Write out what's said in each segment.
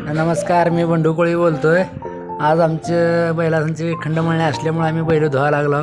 नमस्कार, मी बंडू कोळी बोलतोय. आज आमच्या बैलांची खंडमळणी असल्यामुळे आम्ही बैल धुवायला लागलो.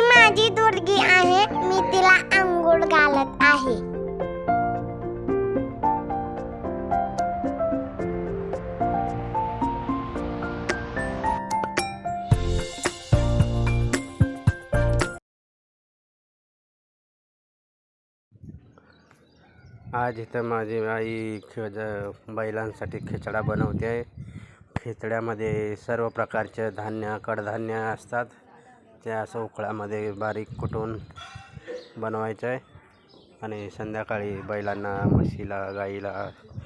माझी दुर्गी आहे, मी तिला अंघोळ घालत आहे. आज इथं माझी आई बैलांसाठी खिचडा बनवते आहे. खिचड्यामध्ये सर्व प्रकारचे धान्य कडधान्य असतात. ते असं उकळामध्ये बारीक कुटून बनवायचं आहे आणि संध्याकाळी बैलांना, म्हशीला, गाईला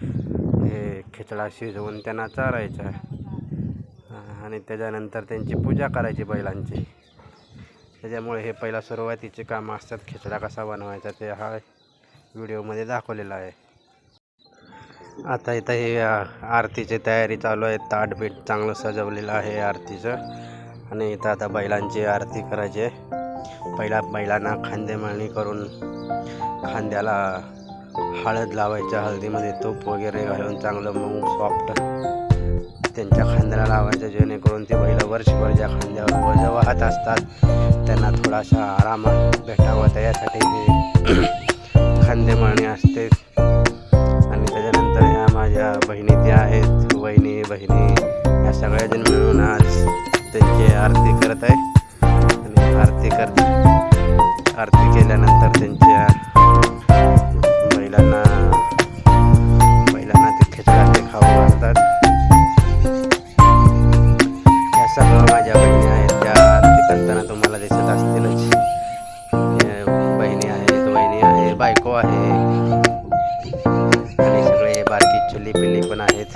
हे खिचडा शिजवून त्यांना चारायचं आहे आणि त्याच्यानंतर त्यांची पूजा करायची बैलांची. त्याच्यामुळे हे पहिला सुरुवातीचे कामं असतात. खिचडा कसा बनवायचा ते हा व्हिडिओमध्ये दाखवलेला आहे. आता इथं हे आरतीची तयारी चालू आहे. ताटबीट चांगलं सजवलेलं आहे आरतीचं आणि इथं आता बैलांची आरती करायची आहे. पहिला बैलांना खांदेमळणी करून खांद्याला हळद लावायचं, हळदीमध्ये तूप वगैरे घालून चांगलं मऊ सॉफ्ट त्यांच्या खांद्याला लावायचं, जेणेकरून ते बैल वर्षभर ज्या खांद्यावर वजन वाहत असतात त्यांना थोडासा आराम भेटावा, त्यासाठी हे खांदेमळणी असते. आणि त्याच्यानंतर ह्या माझ्या बहिणी त्या आहेत, बहिणी या सगळ्याजण मिळून आज त्यांची आरती करत आहे. आणि आरती केल्यानंतर त्यांच्या बैलांना ते खिचडा ते खाऊ घालतात. या सगळ्या माझ्या बहिणी आहेत, त्या आरती करताना तुम्हाला दिसत असतीलच. बहिणी आहेत, वहिनी आहे, बायको आहे आणि सगळे बारकी चुली पिल्ली पण आहेत.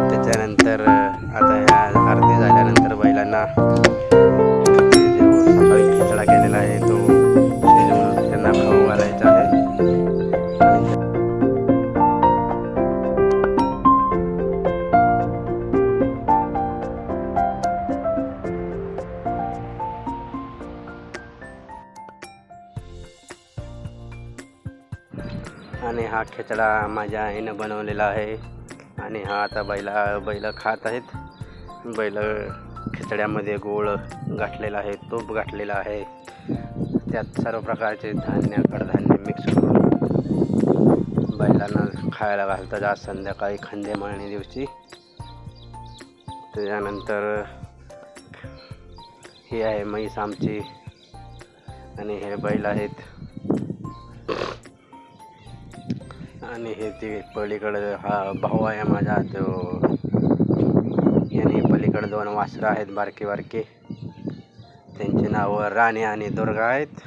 त्याच्यानंतर आता या आरती झाल्यानंतर बैलांना जो सकाळी खिचडा केलेला आहे तो शिजवून त्यांना खाऊ घालायचा आहे. आणि हा खिचडा माझ्या आईनं बनवलेला आहे आणि हा आता बैल खात आहेत. बैल खिचड्यामध्ये गोळ घातलेला आहे, तूप घातलेला आहे, त्यात सर्व प्रकारचे धान्य कडधान्य मिक्स करून बैलांना खायला घालतात आज संध्याकाळी खांदेमळणी दिवशी. त्याच्यानंतर ही आहे म्हैस आमची आणि हे बैल आहेत. आणि हे ते पलीकडं हा भाऊ आहे माझा, तो याने पलीकडं 2 वासरं आहेत बारके. त्यांची नावं राणी आणि दुर्गा आहेत.